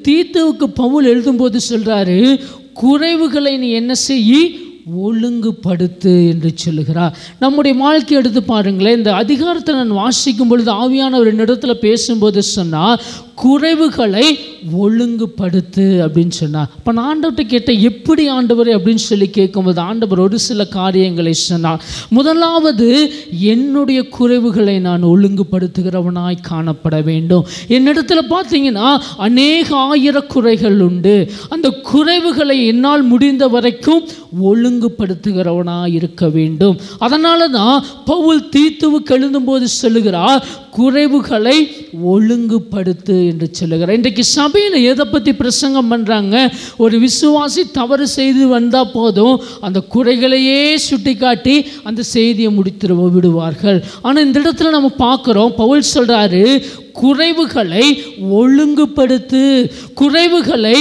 தீத்துவுக்கு பவுல் எழுதும்போது சொல்றாரு, குறைவுகளை நீ என்ன செய்யி, ஒழுங்குபடுத்து என்று சொல்லுகிறார். நம்முடைய வாழ்க்கை எடுத்து பாருங்களேன். இந்த அதிகாரத்தை நான் வாசிக்கும் பொழுது ஆவியானவர் என்னிடத்தில் பேசும்போது சொன்னார், குறைவுகளை ஒழுங்குபடுத்து அப்படின்னு சொன்னார். அப்போ நான் ஆண்டவர்கிட்ட கேட்டேன், எப்படி ஆண்டவரே அப்படின்னு சொல்லி கேட்கும்போது ஆண்டவர் ஒரு சில காரியங்களை சொன்னார். முதலாவது, என்னுடைய குறைவுகளை நான் ஒழுங்குபடுத்துகிறவனாய் காணப்பட வேண்டும். என்னிடத்தில் பார்த்தீங்கன்னா அநேக ஆயிரம் குறைகள் உண்டு. அந்த குறைவுகளை என்னால் முடிந்த வரைக்கும் ஒழுங்குபடுத்துகிறவனாய் இருக்க வேண்டும். அதனால தான் பவுல் தீத்துவுக்கு எழுதும்போது சொல்லுகிறார், குறைவுகளை ஒழுங்குபடுத்து என்று சொல்லுகிறார். இன்றைக்கு சபையில் எதை பற்றி பிரசங்கம் பண்ணுறாங்க? ஒரு விசுவாசி தவறு செய்து வந்தால் போதும், அந்த குறைகளையே சுட்டி காட்டி அந்த செய்தியை முடித்து விடுவார்கள். ஆனால் இந்த இடத்துல நம்ம பார்க்குறோம், பவுல் சொல்கிறாரு, குறைவுகளை ஒழுங்குபடுத்து, குறைவுகளை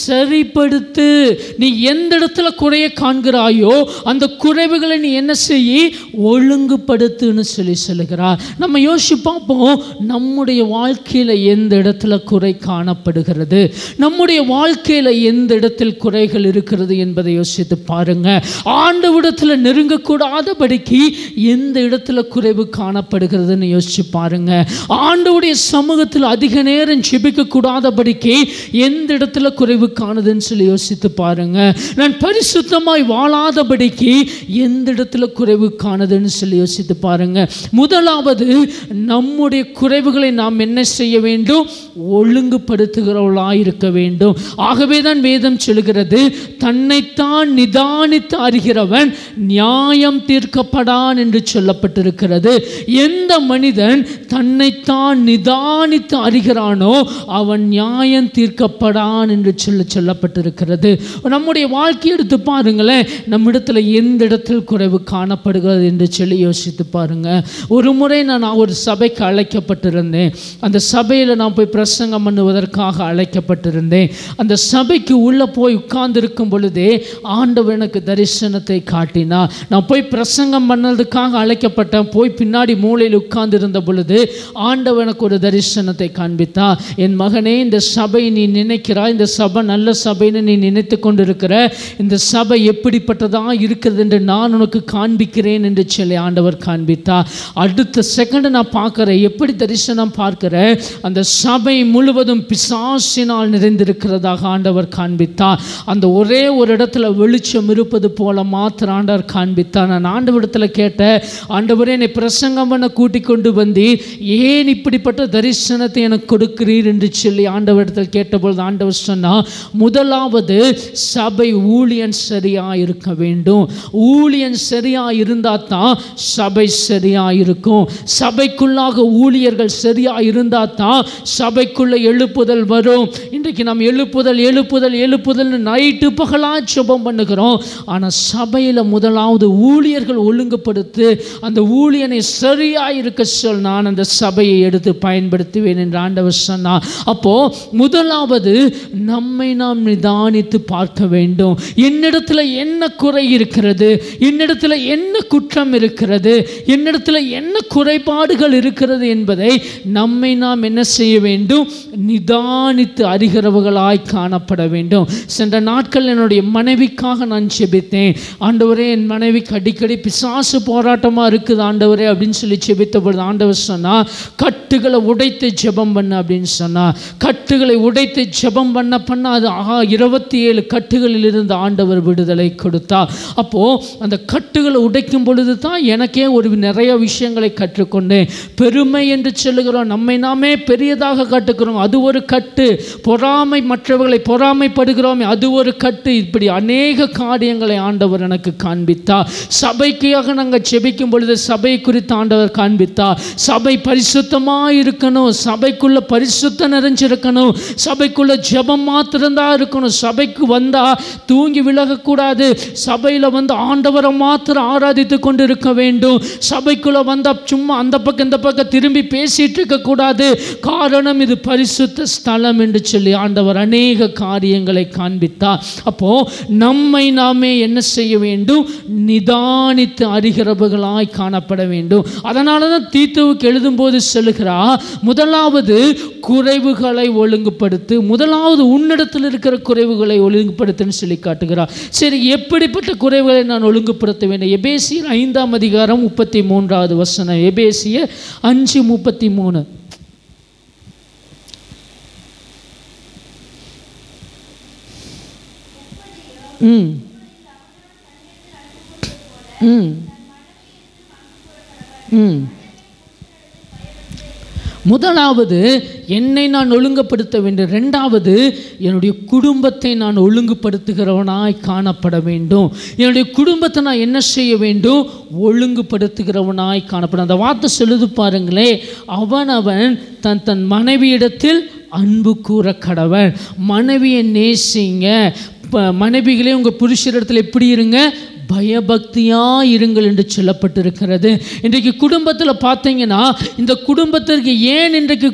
சரிப்படுத்து. நீ எந்த இடத்துல குறைய காண்கிறாயோ அந்த குறைவுகளை நீ என்ன செய்ய, ஒழுங்குபடுத்துன்னு சொல்லி சொல்லுகிறார். நம்ம யோசிச்சு பார்ப்போம், நம்முடைய வாழ்க்கையில் எந்த இடத்துல குறை காணப்படுகிறது, நம்முடைய வாழ்க்கையில் எந்த இடத்தில் குறைகள் இருக்கிறது என்பதை யோசித்து பாருங்க. ஆண்டவரிடத்தில் நெருங்கக்கூடாதபடிக்கு எந்த இடத்துல குறைவு காணப்படுகிறதுன்னு யோசிச்சு பாருங்க. ஆண்டவருடைய சமூகத்தில் அதிக நேரம் ஜெபிக்க கூடாதபடிக்கு எந்த இடத்துல குறைவு காணுதுன்னு சொல்லி யோசித்து பாருங்க. நான் பரிசுத்தமாய் வாழாதபடிக்கு எந்த இடத்துல குறைவு காணுதுன்னு சொல்லி யோசித்து பாருங்க. முதலாவது, நம்முடைய குறைவுகளை நாம் என்ன செய்ய வேண்டும், ஒழுங்குபடுத்துகிறவர்களாய் இருக்க வேண்டும். ஆகவே தான் வேதம் சொல்கிறது, தன்னைத்தான் நிதானித்து அறிகிறவன் நியாயம் தீர்க்கப்படான் என்று சொல்லப்பட்டிருக்கிறது. எந்த மனிதன் தன்னைத்தான் நிதானித்து அறிகிறானோ அவன் நியாயம் தீர்க்கப்படான் என்று சொல்லப்பட்டிருக்கிறது. நம்முடைய வாழ்க்கையை எடுத்து பாருங்களேன், நம்மிடத்தில் எந்த இடத்தில் குறைவு காணப்படுகிறது என்று சொல்லி யோசித்து பாருங்க. ஒரு முறை நான் ஒரு சபைக்கு அழைக்கப்பட்டிருந்தேன். அந்த சபையில் நான் போய் பிரசங்கம் பண்ணுவதற்காக அழைக்கப்பட்டிருந்தேன். அந்த சபைக்கு உள்ளே போய் உட்கார்ந்திருக்கும் பொழுதே ஆண்டவர் எனக்கு தரிசனத்தை காட்டினார். நான் போய் பிரசங்கம் பண்ணதுக்காக அழைக்கப்பட்டேன். போய் பின்னாடி மூலையில் உட்கார்ந்து இருந்த பொழுது ஆண்டவர் எனக்கு ஒரு தரிசனத்தை காண்பித்தா, என் மகனே, இந்த சபை நீ நினைக்கிறாய், இந்த சபை நல்ல சபைன்னு நீ நினைத்து கொண்டிருக்கிற, இந்த சபை எப்படிப்பட்டதா இருக்கிறது என்று நான் உனக்கு காண்பிக்கிறேன் என்று சொல்லி ஆண்டவர் காண்பித்தா. அடுத்த செகண்ட் நான் பார்க்கிறேன், எப்படி தரிசனம் பார்க்கிறேன், அந்த சபை முழுவதும் பிசாசினால் நிறைந்திருக்கிறதாக ஆண்டவர் காண்பித்தா. அந்த ஒரே ஒரு இடத்துல வெளிச்சம் இருப்பது போல மாத்திர ஆண்டவர் காண்பித்தா. நான் ஆண்டவரிடத்தில் கேட்டேன், ஆண்டவரே, என்னை பிரசங்கம் பண்ண கூட்டிக் கொண்டு வந்தீர், ஏன் இப்படிப்பட்ட தரிசனத்தை எனக்கு கொடுக்கிறீர் என்று சொல்லி ஆண்டவரிடத்தில் கேட்டபொழுது ஆண்டவர் சொன்னார், முதலாவது சபை ஊழியன் சரியா இருக்க வேண்டும். ஊழியன் சரியா இருந்தால் தான் சபை சரியா இருக்கும். சபைக்குள்ளாக ஊழியர்கள் சரியா இருந்தால் தான் சபைக்குள்ள எழுப்புதல் வரும். இன்றைக்கு நாம் எழுப்புதல் எழுப்புதல் எழுப்புதல் நைட்டு பகலா ஜெபம் பண்ணுகிறோம். ஆனால் சபையில் முதலாவது ஊழியர்கள் ஒழுங்குபடுத்து, அந்த ஊழியனை சரியா இருக்க சொல், நான் அந்த சபையை எடுத்து பயன்படுத்துவேன் என்று ஆண்டவர் சொன்னார். அப்போ முதலாவது நம்மை நாம் நிதானித்து பார்க்க வேண்டும். என்னிடத்தில் என்ன குறை இருக்கிறது, என்னிடத்தில் என்ன குற்றம் இருக்கிறது, என்னிடத்தில் என்ன குறைபாடுகள் இருக்கிறது என்பதை நம்மை நாம் என்ன செய்ய வேண்டும், நிதானித்து அறிகிறவர்களாய் காணப்பட வேண்டும். சென்ற நாட்கள் என்னுடைய மனைவிக்காக நான் ஜெபித்தேன். ஆண்டவரே, என் மனைவிக்கு அடிக்கடி பிசாசு போராட்டமாக இருக்குது ஆண்டவரே அப்படின்னு சொல்லி ஜெபித்த பொழுது ஆண்டவர் சொன்னார், கட்டுகளை உடைத்து ஜெபம் பண்ண அப்படின்னு சொன்னார். கட்டுகளை உடைத்து ஜெபம் பண்ண அது 27 கட்டுகளில் இருந்து ஆண்டவர் விடுதலை கொடுத்தார். அப்போது அந்த கட்டுகளை உடைக்கும் பொழுது தான் எனக்கே நிறைய விஷயங்களை கற்றுக்கொண்டேன். பெருமை என்று சொல்லுகிறோம், நம்மை நாமே பெரியதாக கட்டுக்கிறோம், அது ஒரு கட்டு. பொறாமை, மற்றவர்களை பொறாமைப்படுகிறோம், அது ஒரு கட்டு. இப்படி அநேக காரியங்களை ஆண்டவர் எனக்கு காண்பித்தார். சபைக்காக நாங்கள் ஜெபிக்கும் பொழுது சபை குறித்து ஆண்டவர் காண்பித்தார். சபை பரிசுத்தமாக இருக்கணும், சபைக்குள்ள பரிசுத்தம் நிறைஞ்சிருக்கணும், சபைக்குள்ள ஜெபம் மாத்திரம்தான் இருக்கணும், சபைக்கு வந்தால் தூங்கி விலகக்கூடாது, சபையில் வந்து ஆண்டவரை மாத்திரம் ஆராதித்து கொண்டு இருக்க வேண்டும், சபைக்குள்ள வந்தால் சும்மா அந்த பக்கம் இந்த பக்கம் திரும்பி பேசிட்டு இருக்கக்கூடாது, காரணம் இது பரிசுத்த ஸ்தலம் என்று சொல்லி ஆண்டவர் அநேக காரியங்களை காண்பித்தார். அப்போ நம்மை நாமே என்ன செய்ய வேண்டும், நிதானித்து அறிகிறவர்களாய் காணப்பட வேண்டும். அதனால தான் தீத்துவுக்கு எழுதும்போது சொல்லுகிறார், முதலாவது குறைவுகளை ஒழுங்குபடுத்து, முதலாவது உன்னிடத்தில் இருக்கிற குறைவுகளை ஒழுங்குபடுத்துன்னு சொல்லி காட்டுகிறார். சரி, எப்படிப்பட்ட குறைவுகளை நான் ஒழுங்குபடுத்த வேண்டும்? எபேசியர் 5ஆம் அதிகாரம் 33வது வசனம். எபேசியர் 5:33. முதலாவது என்னை நான் ஒழுங்குபடுத்த வேண்டும். ரெண்டாவது என்னுடைய குடும்பத்தை நான் ஒழுங்குபடுத்துகிறவனாய் காணப்பட வேண்டும். என்னுடைய குடும்பத்தை நான் என்ன செய்ய வேண்டும்? ஒழுங்குபடுத்துகிறவனாய் காணப்படும். அந்த வார்த்தை சொல்லுது பாருங்களே, அவன் தன் தன் மனைவியிடத்தில் அன்பு கூற கடவன். மனைவியை நேசிங்க. மனைவிகளே உங்கள் புருஷரிடத்தில் எப்படி இருங்க? பயபக்தியாக இருங்கள் என்று சொல்லப்பட்டிருக்கிறது. இன்றைக்கு குடும்பத்தில் பார்த்தீங்கன்னா, இந்த குடும்பத்திற்கு ஏன் இன்றைக்கு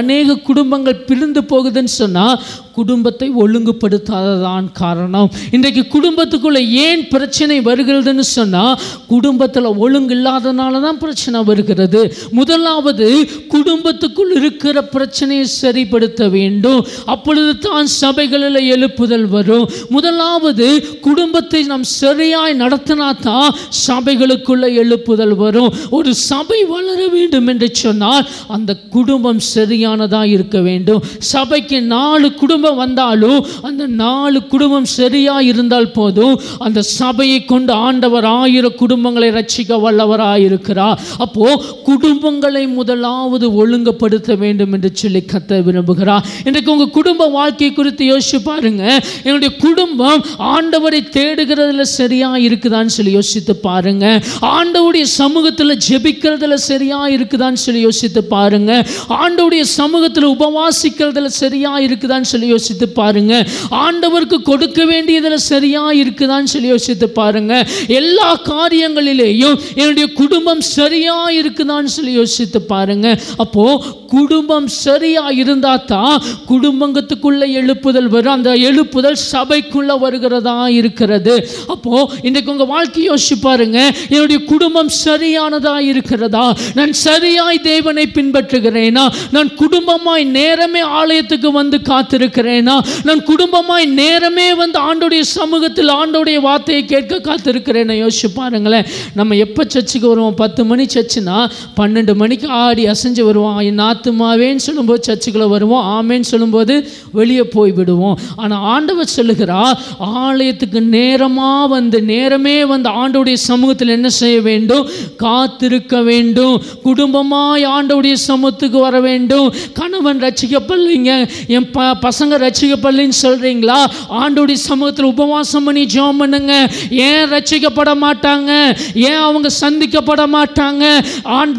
அநேக குடும்பங்கள் பிரிந்து போகுதுன்னு சொன்னால், குடும்பத்தை ஒழுங்குபடுத்தாததான் காரணம். இன்றைக்கு குடும்பத்துக்குள்ளே ஏன் பிரச்சனை வருகிறதுன்னு சொன்னால், குடும்பத்தில் ஒழுங்கு இல்லாதனால தான் பிரச்சனை வருகிறது. முதலாவது குடும்பத்துக்குள் இருக்கிற பிரச்சனையை சரிப்படுத்த வேண்டும். அப்பொழுது தான் சபைகளில் எழுப்புதல் வரும். முதலாவது குடும்பத்தை நாம் சரியாய் நடத்தினா தான் சபைகளுக்குள்ள எழுப்புதல் வரும். ஒரு சபை வளர வேண்டும் என்று சொன்னால் அந்த குடும்பம் சரியானதாக இருக்க வேண்டும். சபைக்கு 4 குடும்பம் வந்தாலும் அந்த 4 குடும்பம் சரியா இருந்தால் போதும். அந்த சபையை கொண்டு ஆண்டவர் 1000 குடும்பங்களை ரட்சிக்க வல்லவராயிருக்கிறார். அப்போ குடும்பங்களை முதலாவது ஒழுங்குபடுத்த வேண்டும் என்று சொல்லி கர்த்தர் விரும்புகிறார். இன்றைக்கு உங்க குடும்ப வாழ்க்கை குறித்து யோசிச்சு பாருங்க. என்னுடைய குடும்பம் ஆண்டவரை தேடுகிறதுல சரியா இருக்குதான்னு சொல்லி யோசித்து பாருங்க. ஆண்டவருடைய சமூகத்தில் ஜெபிக்கிறதுல சரியா இருக்குதான்னு சொல்லி யோசித்து பாருங்க. ஆண்டவருடைய சமூகத்தில் உபவாசிக்கிறதுல சரியா இருக்குதான்னு சொல்லி யோசித்து பாருங்க. ஆண்டவருக்கு கொடுக்க வேண்டியதில் சரியா இருக்குதான்னு சொல்லி யோசித்து பாருங்க. எல்லா காரியங்களிலேயும் என்னுடைய குடும்பம் சரியா இருக்குதான்னு சொல்லி யோசித்து பாருங்க. அப்போ குடும்பம் சரியா இருந்தா தான் குடும்பத்துக்குள்ள எழுப்புதல் வரும். அந்த எழுப்புதல் சபைக்குள்ள வருகிறதா இருக்கிறது. அப்போ இன்றைக்கு உங்க வாழ்க்கை யோசிச்சு பாருங்க. என்னுடைய குடும்பம் சரியானதா இருக்கிறதா? நான் சரியாய் தேவனை பின்பற்றுகிறேனா? நான் குடும்பமாய் நேரமே ஆலயத்துக்கு வந்து காத்திருக்கிறேனா? நான் குடும்பமாய் நேரமே வந்து ஆண்டோடைய சமூகத்தில் ஆண்டோடைய வார்த்தையை கேட்க காத்திருக்கிறேனா? யோசிச்சு பாருங்களேன். நம்ம எப்போ சர்ச்சுக்கு வருவோம்? 10 மணி சர்ச்சுனா 12 மணிக்கு ஆடி அசைஞ்சு வருவோம். என் ஆத்துமாவேன்னு சொல்லும்போது சர்ச்சுக்குள்ள வருவோம். ஆமேன்னு சொல்லும்போது வெளியே போய் விடுவோம். ஆனால் ஆண்டவர் சொல்லுகிறார், ஆலயத்துக்கு நேரமாக வந்து நேரமே வந்து ஆண்டோடைய சமூகத்தில் என்ன செய்ய வேண்டும்? காத்திருக்க வேண்டும். குடும்பமாய் ஆண்டோடைய சமூகத்துக்கு வர வேண்டும். கணவன் ரட்சிக்கப்படலைங்க, என் பசங்க ரட்சிக்கப்படலைன்னு சொல்றீங்களா? ஆண்டோடைய சமூகத்தில் உபவாசம் பண்ணி ஜெபம் பண்ணுங்க. ஏன் ரட்சிக்கப்பட மாட்டாங்க? ஏன் அவங்க சந்திக்கப்பட மாட்டாங்க?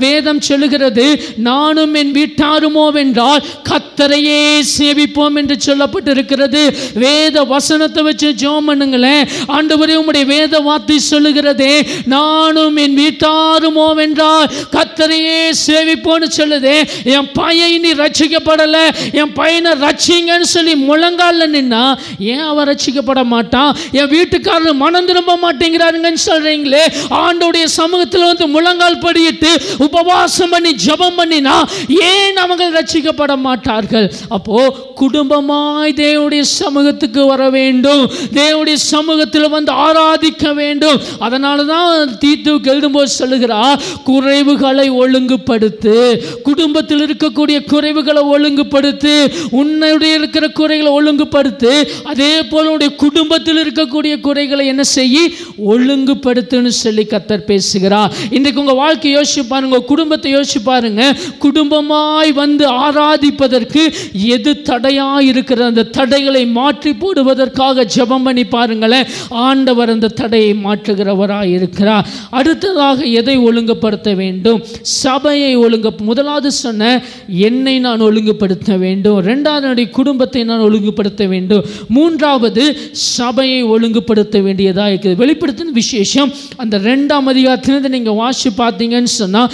வேதம் சொல்லுகிறது, நானும் என் வீட்டாருமோ வென்றால் கர்த்தரையே சேவிப்போம் என்று சொல்லப்பட்டிருக்கிறது. வேத வசனத்தை வச்சு ஜெபம் பண்ணுங்களேன். ஆண்டவரே, உம்முடைய வேத வார்த்தை சொல்லுகிறதே, நானும் என் வீட்டாருமோ வென்றால் கர்த்தரையே சேவிப்போன்னு சொல்லுதே. என் பையன் நீ ரட்சிக்கப்படலை, என் பையனை ரட்சிங்கன்னு சொல்லி முழங்கால நின்னா ஏன் அவன் ரட்சிக்கப்பட மாட்டான்? என் வீட்டுக்காரர் மனம் திரும்ப மாட்டேங்கிறாருங்கன்னு சொல்றீங்களே, ஆண்டோடைய சமூகத்தில் வந்து முழங்கால் படியிட்டு உபவாசம் பண்ணி ஜெபம் பண்ணினா ஏன் அவங்க ரட்சிக்கப்பட மாட்டார்கள்? அப்போ குடும்பமாய் தேவனுடைய சமூகத்துக்கு வர வேண்டும். தேவனுடைய சமூகத்தில் வந்து ஆராதிக்க வேண்டும். அதனால தான் தீத்துவுக்கு எழுதும்போது சொல்லுகிறார், குறைவுகளை ஒழுங்குபடுத்து. குடும்பத்தில் இருக்கக்கூடிய குறைவுகளை ஒழுங்குபடுத்து. உன்னுடைய இருக்கிற குறைகளை ஒழுங்குபடுத்து. அதே போல உன்னுடைய குடும்பத்தில் இருக்கக்கூடிய குறைகளை என்ன செய்ய? ஒழுங்குபடுத்துன்னு சொல்லி கர்த்தர் பேசுகிறார். இன்றைக்கு உங்க வாழ்க்கை யோசிச்சு பாருங்க, குடும்பத்தை யோசிச்சு பாருங்க. குடும்பமாய் வந்து ஆராதிப்பதற்கு எது தடையா இருக்கிற அந்த தடைகளை மாற்றி போடுவதற்காக ஜெபம் பண்ணி பாருங்களேன். ஆண்டவர் அந்த தடையை மாற்றுகிறவராய் இருக்கிறார். அடுத்ததாக எதை ஒழுங்குபடுத்த வேண்டும்? சபையை முதலாவது சொன்ன என்னை நான் ஒழுங்குபடுத்த வேண்டும். இரண்டாவது குடும்பத்தை நான் ஒழுங்குபடுத்த வேண்டும். மூன்றாவது சபையை ஒழுங்குபடுத்த வேண்டியதாக இருக்குது. வெளிப்படுத்தின விசேஷம் அந்த 2ஆம் அதிகாரத்திலிருந்து நீங்கள் வாசி பார்த்தீங்கன்னு சொன்னால்,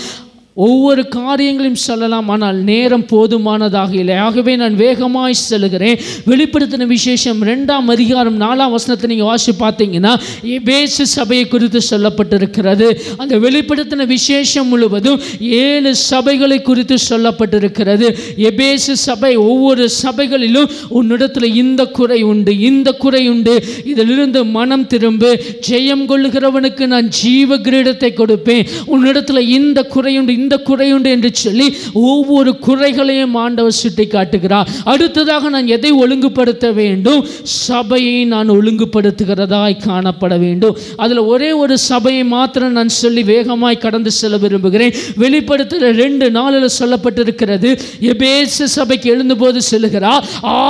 ஒவ்வொரு காரியங்களையும் சொல்லலாம், ஆனால் நேரம் போதுமானதாக இல்லை. ஆகவே நான் வேகமாய் செல்கிறேன். வெளிப்படுத்தின விசேஷம் 2ஆம் அதிகாரம் 4ஆம் வசனத்தை நீங்கள் வாசி பார்த்தீங்கன்னா எபேசு சபையை குறித்து சொல்லப்பட்டிருக்கிறது. அந்த வெளிப்படுத்தின விசேஷம் முழுவதும் 7 சபைகளை குறித்து சொல்லப்பட்டிருக்கிறது. எபேசு சபை, ஒவ்வொரு சபைகளிலும் உன்னிடத்தில் இந்த குறை உண்டு, இந்த குறை உண்டு, இதிலிருந்து மனம் திரும்பு, ஜெயம் கொள்ளுகிறவனுக்கு நான் ஜீவ கிரீடத்தை கொடுப்பேன், உன்னிடத்தில் இந்த குறையுண்டு, இந்த குறையுண்டு என்று சொல்லி ஒவ்வொரு குறைகளையும் ஆண்டவர் சுட்டி காட்டுகிறார். அடுத்ததாக நான் எதை ஒழுங்குபடுத்த வேண்டும்? சபையை நான் ஒழுங்குபடுத்துகிறதாய் காணப்பட வேண்டும். அதில் ஒரே ஒரு சபையை மாத்திரம் நான் சொல்லி வேகமாய் கடந்து செல்ல விரும்புகிறேன். வெளிப்படுத்தல் 2:4 சொல்லப்பட்டிருக்கிறது, எபேசு சபைக்கு எழுந்தபோது சொல்லுகிறார்,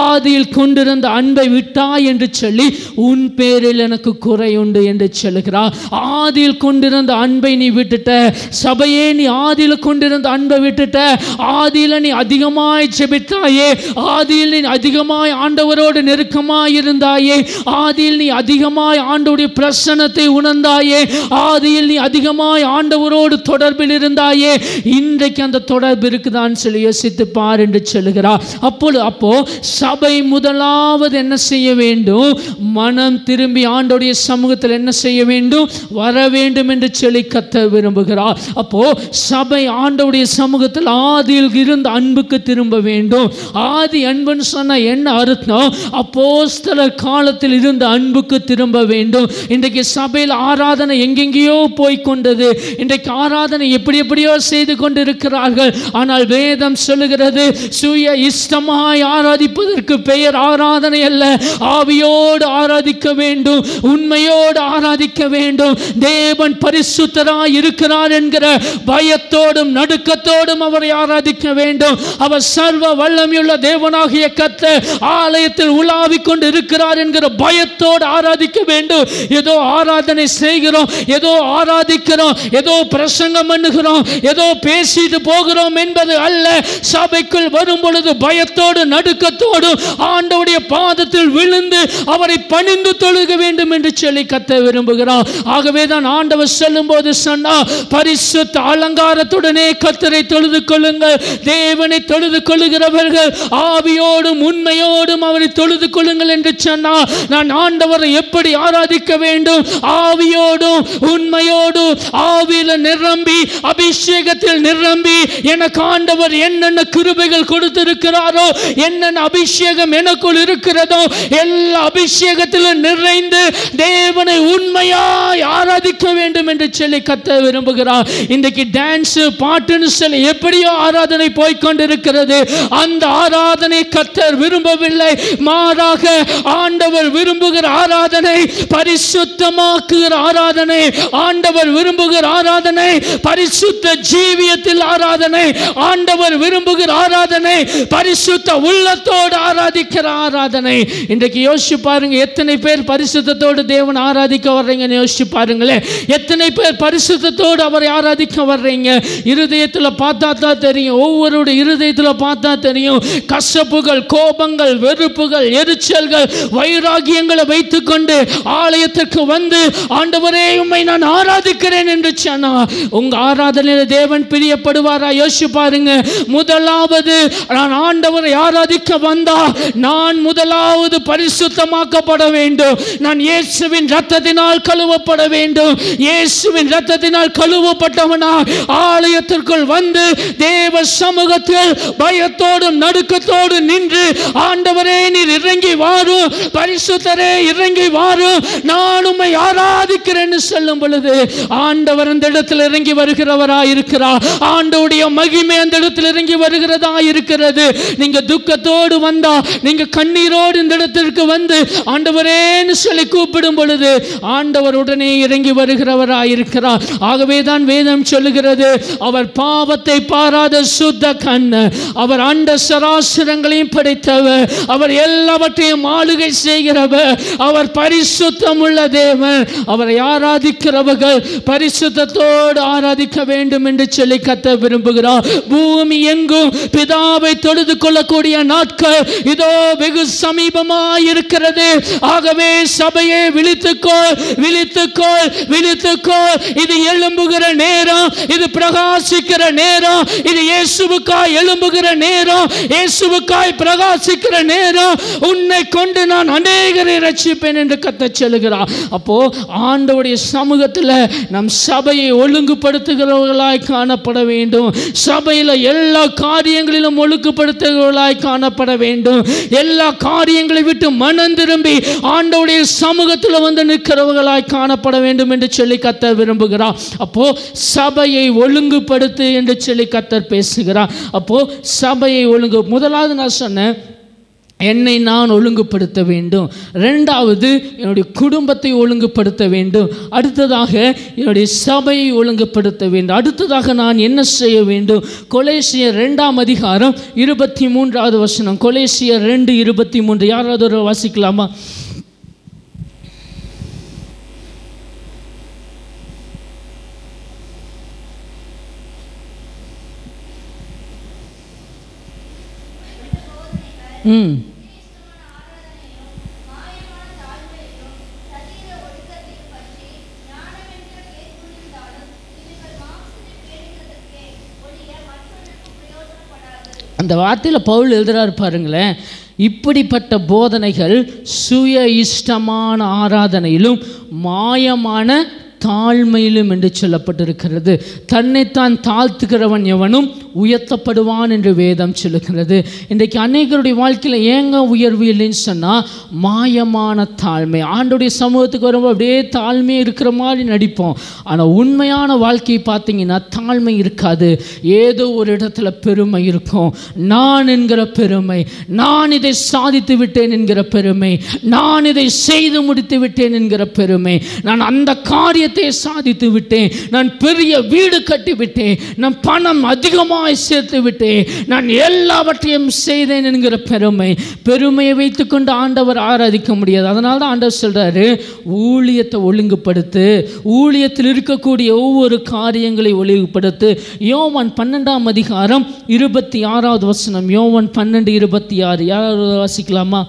ஆதியில் கொண்டிருந்த அன்பை விட்டாய் என்று சொல்லி உன் பேரில் எனக்கு குறை உண்டு என்று சொல்லுகிறார். ஆதியில் கொண்டிருந்த அன்பை நீ விட்டுட்ட, சபையே நீ ஆதியில் கொண்டிருந்த அன்பை விட்டுட்ட, ஆதியில் நீ அதிகமாய் ஜெபித்தாயே, ஆதியில் நீ அதிகமாய் ஆண்டவரோடு நெருக்கமாய் இருந்தாயே, ஆதியில் நீ அதிகமாய் ஆண்டவருடைய பிரசன்னத்தை உணர்ந்தாயே, ஆதியில் நீ அதிகமாய் ஆண்டவரோடு தொடர்பில் இருந்தாயே, இன்றைக்கு அந்த தொடர்பு இருக்குதான்னு சொல்லி யோசித்து பார் என்று சொல்லுகிறார். அப்போ சபை முதலாவது என்ன செய்ய வேண்டும்? மனம் திரும்பி ஆண்டவருடைய சமூகத்தில் என்ன செய்ய வேண்டும்? வர வேண்டும் என்று சொல்லி கர்த்தர் விரும்புகிறார். அப்போ சபை ஆண்டவருடைய சமூகத்தில் ஆதியில் இருந்த அன்புக்கு திரும்ப வேண்டும். ஆதி அன்புன்னு சொன்னா என்ன அர்த்தம்? அப்போஸ்தலர் காலத்தில் இருந்த அன்புக்கு திரும்ப வேண்டும். இன்றைக்கு சபையில் ஆராதனை எங்கெங்கேயோ போய்கொண்டது. இன்றைக்கு ஆராதனை எப்படியோ செய்து கொண்டிருக்கிறார்கள். ஆனால் வேதம் சொல்லுகிறது, சுய இஷ்டமாய் ஆராதிப்பதற்கு பெயர் ஆராதனை அல்ல. ஆவியோடு ஆராதிக்க வேண்டும், உண்மையோடு ஆராதிக்க வேண்டும். தேவன் பரிசுத்தராய் இருக்கிறார் என்கிற பயத்தோடும் நடுக்கத்தோடும் அவரை ஆராதிக்க வேண்டும். அவர் சர்வ வல்லமையுள்ள தேவனாகிய கர்த்தர் ஆலயத்தில் உலாவிக் கொண்டு இருக்கிறார் என்கிற பயத்தோடு ஆராதிக்க வேண்டும். ஏதோ ஆராதனை செய்கிறோம், ஏதோ ஆராதிக்கிறோம், ஏதோ பிரசங்கம் பண்ணுகிறோம், ஏதோ பேசிட்டு போகிறோம் என்பது அல்ல. சபைக்குள் வரும் பொழுது பயத்தோடு நடுக்கத்தோடு ஆண்டவருடைய பாதத்தில் விழுந்து அவரை பணிந்து தொழுக வேண்டும் என்று சொல்லி கர்த்தர் விரும்புகிறார். ஆகவே தான் ஆண்டவர் சொல்லும் போது சொன்னார், பரிசுத்த அலங்காரத்துடனே கர்த்தரை தொழுது கொள்ளுங்கள். தேவனை தொழுது கொள்ளுகிறவர்கள் ஆவியோடும் உண்மையோடும் அவரை தொழுது கொள்ளுங்கள் என்று சொன்னார். நான் ஆண்டவரை எப்படி ஆராதிக்க வேண்டும்? ஆவியோடும் உண்மையோடும், ஆவியில நிரம்பி அபிஷேகத்தில் நிரம்பி, எனக்கு ஆண்டவர் என்னென்ன கிருபைகள் கொடுத்திருக்கிறாரோ, என்னென்ன அபிஷேகம் எனக்குள் இருக்கிறதோ, எல்லா அபிஷேகத்திலும் நிறைந்து தேவனை உண்மையாய் ஆராதிக்க வேண்டும் என்று சொல்லி கர்த்தர் விரும்புகிறார். இன்றைக்கு டான்ஸ் பாட்டுன்னு சொல்லி எப்படியோ ஆராதனை போய்கொண்டிருக்கிறது. அந்த ஆராதனை கர்த்தர் விரும்பவில்லை. மாறாக ஆண்டவர் விரும்புகிற ஆராதனை பரிசுத்தமாக்குகிற ஆராதனை. ஆண்டவர் விரும்புகிற ஆராதனை பரிசுத்த ஜீவியத்தில் ஆராதனை. ஆண்டவர் விரும்புகிற ஆராதனை பரிசுத்த உள்ளத்தோடு ஆராதிக்கிற ஆராதனை. இன்றைக்கு யோசிச்சு பாருங்க, எத்தனை பேர் பரிசுத்தத்தோடு தேவன் ஆராதிக்க வர்றீங்கன்னு யோசிச்சு பாருங்களேன். எத்தனை பேர் பரிசுத்தத்தோடு அவரை ஆராதிக்க வர்றீங்க? இருதயத்தில் பார்த்தா தான் தெரியும். ஒவ்வொருடைய இருதயத்தில் பார்த்தா தெரியும். கசப்புகள், கோபங்கள், வெறுப்புகள், எரிச்சல்கள், வைராகியங்களை வைத்துக்கொண்டு ஆலயத்திற்கு வந்து ஆண்டவரே உம்மை நான் ஆராதிக்கிறேன் என்று சொன்னா உங்க ஆராதனையில் தேவன் பிரியப்படுவாரா? யோசிச்சு பாருங்க. முதலாவது நான் ஆண்டவரை ஆராதிக்க வந்தா நான் முதலாவது பரிசுத்தமாக்கப்பட வேண்டும். நான் இயேசுவின் இரத்தத்தினால் கழுவப்பட வேண்டும். இயேசுவின் இரத்தத்தினால் கழுவப்பட்டவனா ஆலயத்திற்குள் வந்து தேவ சமூகத்தில் பயத்தோடும் நடுக்கத்தோடு நின்று ஆண்டவரே நீர் இறங்கி வாரும், பரிசுத்தரே இறங்கி வாரும், நான் உம்மை ஆராதிக்கிறேன்னு சொல்லும் பொழுது ஆண்டவர் அந்த இடத்தில் இறங்கி வருகிறவரா இருக்கிறார். ஆண்டவருடைய மகிமை அந்த இடத்தில் இறங்கி வருகிறதா இருக்கிறது. நீங்க துக்கத்தோடு வந்தா, நீங்க கண்ணீரோடு இந்த இடத்திற்கு வந்து ஆண்டவரேன்னு சொல்லி கூப்பிடும் பொழுது ஆண்டவர் உடனே இறங்கி வருகிறவரா இருக்கிறார். ஆகவே தான் வேதம் சொல்லுகிறது, அவர் பாவத்தை பாராத சுத்த கண்ணு, அவர் அண்ட சராசரங்களையும் படைத்தவர், அவர் எல்லாவற்றையும் ஆளுகை செய்கிறவர், அவர் பரிசுத்தம் உள்ள தேவன். அவரை ஆராதிக்கிறவர்கள் பரிசுத்தத்தோடு ஆராதிக்க வேண்டும் என்று சொல்லி கர்த்தர் விரும்புகிறார். பூமி எங்கும் பிதாவை தொழுது கொள்ளக்கூடிய நாட்கள் இதோ வெகு சமீபமாய் இருக்கிறது. ஆகவே சபையே விழித்துக்கொள், விழித்துக்கொள், விழித்துக்கொள். இது எழும்புகிற நேரம், இது பிரகாசிக்கிற நேரம், இது இயேசுவுக்காய் எழும்புகிற நேரம், இயேசுவுக்காய் பிரகாசிக்கிற நேரம். உன்னை கொண்டு நான் அநேகரை ரட்சிப்பேன் என்று கர்த்தர் சொல்லுகிறார். அப்போ ஆண்டவருடைய சமூகத்தில் நம் சபையை ஒழுங்குபடுத்துகிறவர்களாய் காணப்பட வேண்டும். சபையில் எல்லா காரியங்களிலும் ஒழுங்குபடுத்துகிறவர்களாய் காணப்பட வேண்டும். எல்லா காரியங்களை விட்டு மனம் திரும்பி ஆண்டவருடைய சமூகத்தில் வந்து நிற்கிறவர்களாய் காணப்பட வேண்டும் என்று சொல்லி கர்த்தர் விரும்புகிறார். அப்போ சபையை ஒழுங்குபடுத்து என்று சொல்லி கர்த்தர் பேசுகிறார். அப்போ சபையை முதலாவது நான் சொன்னேன், என்னை நான் ஒழுங்குபடுத்த வேண்டும். ரெண்டாவது, என்னுடைய குடும்பத்தை ஒழுங்குபடுத்த வேண்டும். அடுத்ததாக என்னுடைய சபையை ஒழுங்குபடுத்த வேண்டும். அடுத்ததாக நான் என்ன செய்ய வேண்டும்? கொலேசியர் 2:23 கொலேசியர் 2:23 யாராவது ஒரு வாசிக்கலாமா? அந்த வார்த்தையில் பவுல் எழுதுறாரு பாருங்களேன். இப்படிப்பட்ட போதனைகள் சுய இஷ்டமான ஆராதனையிலும் மாயமான தாழ்மையிலும் என்று சொல்லப்பட்டிருக்கிறது. தன்னைத்தான் தாழ்த்துகிறவன் எவனும் உயர்த்தப்படுவான் என்று வேதம் சொல்லுகிறது. இன்றைக்கு அநேகருடைய வாழ்க்கையில் ஏங்க உயர்வு இல்லைன்னு சொன்னால் மாயமான தாழ்மை. ஆண்டோடைய சமூகத்துக்கு வரும்போது அப்படியே தாழ்மையே இருக்கிற மாதிரி நடிப்போம். ஆனால் உண்மையான வாழ்க்கையை பார்த்தீங்கன்னா தாழ்மை இருக்காது. ஏதோ ஒரு இடத்துல பெருமை இருக்கும். நான் என்கிற பெருமை, நான் இதை சாதித்து விட்டேன் என்கிற பெருமை, நான் இதை செய்து முடித்து விட்டேன் என்கிற பெருமை, நான் அந்த காரியத்தை சாதித்து விட்டேன், நான் பெரிய வீடு கட்டி விட்டேன், நான் பணம் அதிகமாக சேர்த்து விட்டேன், நான் எல்லாவற்றையும் செய்தேன் என்கிற பெருமையை வைத்துக்கொண்டு ஆண்டவர் ஆராதிக்க முடியாது. அதனால தான் ஆண்டவர் சொல்றாரு, ஊழியத்தை ஒழுங்குபடுத்து, ஊழியத்தில் இருக்கக்கூடிய ஒவ்வொரு காரியங்களை ஒழுங்குபடுத்து. யோவான் 12:26 யோவான் 12:26 யாராவது வாசிக்கலாமா?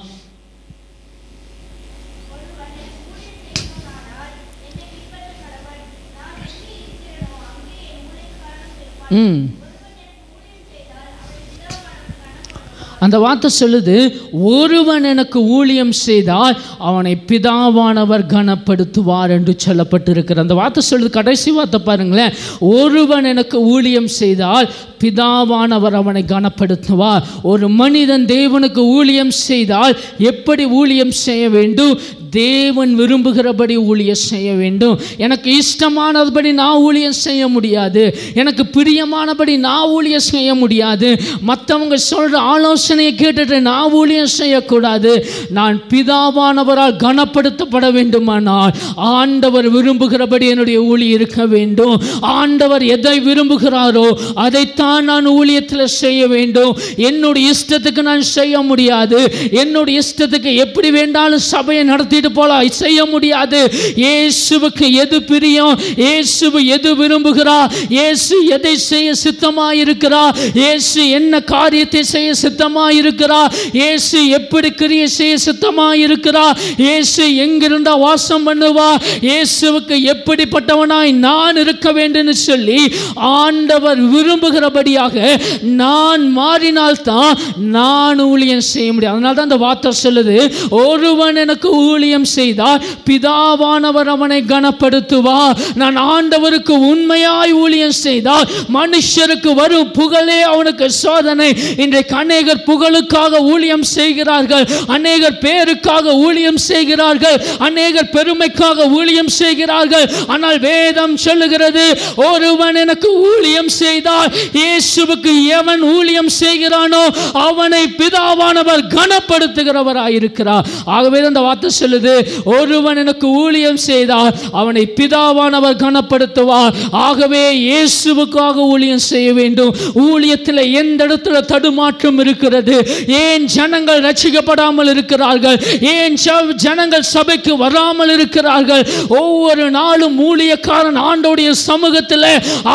அந்த வார்த்தை சொல்லுது, ஒருவன் எனக்கு ஊழியம் செய்தால் அவனை பிதாவானவர் கனப்படுத்துவார் என்று சொல்லப்பட்டிருக்கிற அந்த வார்த்தை சொல்லுது. கடைசி வார்த்தை பாருங்களேன், ஒருவன் எனக்கு ஊழியம் செய்தால் பிதாவானவர் அவனை கனப்படுத்துவார். ஒரு மனிதன் தேவனுக்கு ஊழியம் செய்தால் எப்படி ஊழியம் செய்ய வேண்டும்? தேவன் விரும்புகிறபடி ஊழியம் செய்ய வேண்டும். எனக்கு இஷ்டமானபடி நான் ஊழியம் செய்ய முடியாது. எனக்கு பிரியமானபடி நான் ஊழியம் செய்ய முடியாது. மற்றவங்க சொல்கிற ஆலோசனையை கேட்டுட்டு நான் ஊழியம் செய்யக்கூடாது. நான் பிதாவானவரால் கனப்படுத்தப்பட வேண்டுமானால் ஆண்டவர் விரும்புகிறபடி என்னுடைய ஊழியம் இருக்க வேண்டும். ஆண்டவர் எதை விரும்புகிறாரோ அதைத்தான் நான் ஊழியத்தில் செய்ய வேண்டும். என்னுடைய இஷ்டத்துக்கு நான் செய்ய முடியாது. என்னுடைய இஷ்டத்துக்கு எப்படி வேண்டாலும் சபையை நடத்தி போல செய்ய முடியாது. இயேசுவுக்கு எது பிரியம், இயேசு எது விரும்புகிறார், இயேசு எதை செய்ய சித்தமாயிருக்கிறார், இயேசு என்ன காரியத்தை செய்ய சித்தமாயிருக்கிறார், இயேசு எப்படி கிரியை செய்ய சித்தமாயிருக்கிறார், இயேசு எங்கிருந்தா வாசம் பண்ணுவார், இயேசுவுக்கு எப்படிப்பட்டவனாய் நான் இருக்க வேண்டும் சொல்லி ஆண்டவர் விரும்புகிறபடியாக நான் மாறினால்தான் நான் ஊழியம் செய்ய முடியும். அதனால தான் அந்த வார்த்தை சொல்லுது, ஒருவன் எனக்கு ஊழியம் செய்தால் பிதாவானவர் அவனை கனப்படுத்துவார். நான் ஆண்டவருக்கு உண்மையாய் ஊழியம் செய்தால் மனுஷருக்கு வரும் புகழே அவனுக்கு சோதனை. இன்றைக்கு அநேகர் புகழுக்காக ஊழியம் செய்கிறார்கள், அநேகர் பேருக்காக ஊழியம் செய்கிறார்கள், அநேகர் பெருமைக்காக ஊழியம் செய்கிறார்கள். ஆனால் வேதம் சொல்லுகிறது, ஒருவன் எனக்கு ஊழியம் செய்தால், இயேசுவுக்கு எவன் ஊழியம் செய்கிறானோ அவனை பிதாவானவர் கனப்படுத்துகிறவராயிருக்கிறார். ஆகவே அந்த வார்த்தை சொல்லுது, ஒருவன் எனக்கு ஊழியம் செய்தால் அவனை பிதாவானவர் கனப்படுத்துவார். ஆகவே இயேசுவுக்காக ஊழியம் செய்ய வேண்டும். ஊழியத்தில் எந்த இடத்துல தடுமாற்றம் இருக்கிறது? ஏன் ஜனங்கள் ரட்சிக்கப்படாமல் இருக்கிறார்கள்? ஏன் ஜனங்கள் சபைக்கு வராமல் இருக்கிறார்கள்? ஒவ்வொரு நாளும் ஊழியக்காரன் ஆண்டவருடைய சமூகத்தில்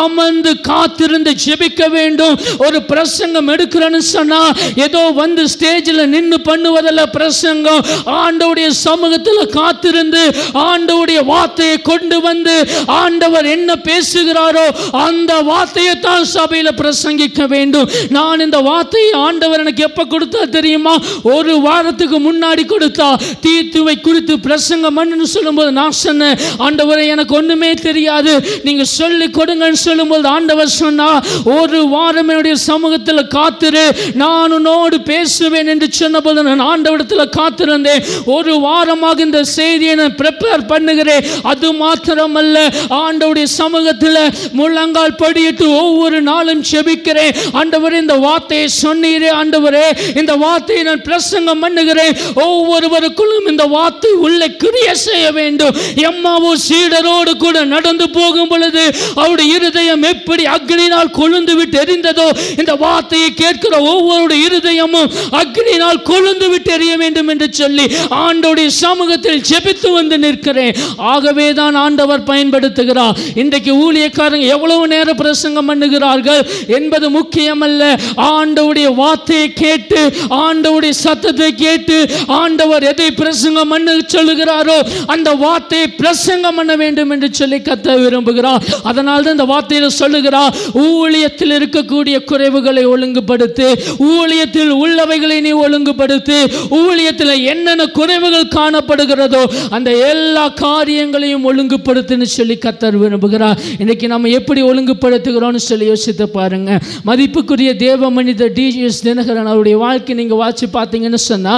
அமர்ந்து காத்திருந்து ஜெபிக்க பிரசங்கிக்க வேண்டும். ஒரு பிரசங்கம் எடுக்கிறேன்னு சொன்னா ஏதோ வந்து ஸ்டேஜில் நின்று பண்ணுவதில்ல பிரசங்கம். ஆண்டவருடைய சமூகத்தில் காத்திருந்து ஆண்டவருடைய வார்த்தையை கொண்டு வந்து ஆண்டவர் என்ன பேசுகிறாரோ அந்த வார்த்தையை தான் சபையில் பிரசங்கிக்க வேண்டும். நான் இந்த வார்த்தையை ஆண்டவர் எனக்கு எப்ப கொடுத்தா தெரியுமா? ஒரு வாரத்துக்கு முன்னாடி கொடுத்தா. தீத்துவை குறித்து பிரசங்கம் பண்ணு சொல்லும்போது நான் சொன்னேன், ஆண்டவரை எனக்கு ஒண்ணுமே தெரியாது, நீங்க சொல்லி கொடுங்கன்னு சொல்லும்போது ஆண்டவர் சொன்னா, ஒரு வாரம் என்னுடைய சமூகத்தில் காத்திரு, நான் உன்னோடு பேசுவேன் என்று சொன்னபோது நான் ஆண்டவரிடத்தில் காத்திருந்தேன். ஒரு வாரமாக இந்த செய்தியை நான் ப்ரிப்பேர் பண்ணுகிறேன். அது மாத்திரமல்ல, ஆண்டவருடைய சமூகத்தில் முழங்கால் படியிட்டு ஒவ்வொரு நாளும் செபிக்கிறேன். ஆண்டவரே இந்த வார்த்தையை சொன்னீரே, ஆண்டவரே இந்த வார்த்தையை நான் பிரசங்கம் பண்ணுகிறேன். ஒவ்வொருவருக்குள்ளும் இந்த வார்த்தை உள்ளே கிரியை செய்ய வேண்டும். எம்மாவோ சீடரோடு கூட நடந்து போகும் பொழுது அவருடைய இருதயம் எப்படி அக்னியினால் கொழுந்து விட்டு எரிந்ததோ, இந்த வார்த்தையை கேட்கிற ஒவ்வொரு இருதயமும் அக்னியினால் கொழுந்து விட்டு எரிய வேண்டும் என்று சொல்லி ஆண்டவருடைய சமூகத்தில் ஜெபித்து வந்து நிற்கிறேன். ஆகவே தான் ஆண்டவர் பயன்படுத்துகிறார். இன்றைக்கு ஊழியக்காரங்க எவ்வளவு நேரம் பிரசங்கம் பண்ணுகிறார்கள் என்பது முக்கியமல்ல. ஆண்டவருடைய வார்த்தையை கேட்டு, ஆண்டவருடைய சத்தத்தை கேட்டு, ஆண்டவர் எதை பிரசங்கம் பண்ண சொல்லுகிறாரோ அந்த வார்த்தையை பிரசங்கம் பண்ண வேண்டும் என்று சொல்லி கத்த விரும்புகிறார். அதனால தான் இந்த வார்த்தையில் சொல்லுகிறார், ஊழியத்தில் இருக்கக்கூடிய குறைவுகளை ஒழுங்குபடுத்து, ஊழியத்தில் உள்ளவைகளை நீ ஒழுங்குபடுத்து, ஊழியத்தில் என்னென்ன குறைவுகள் காணப்படுகிறதோ அந்த எல்லா காரியங்களையும் ஒழுங்குபடுத்துன்னு சொல்லி கத்தர் விரும்புகிறார். இன்னைக்கு நம்ம எப்படி ஒழுங்குபடுத்துகிறோம்னு சொல்லி யோசித்து பாருங்க. மதிப்புக்குரிய தேவ மனிதர் டிஜிஎஸ் தினகரன் அவருடைய வாழ்க்கை நீங்க வாட்சி பார்த்தீங்கன்னு சொன்னா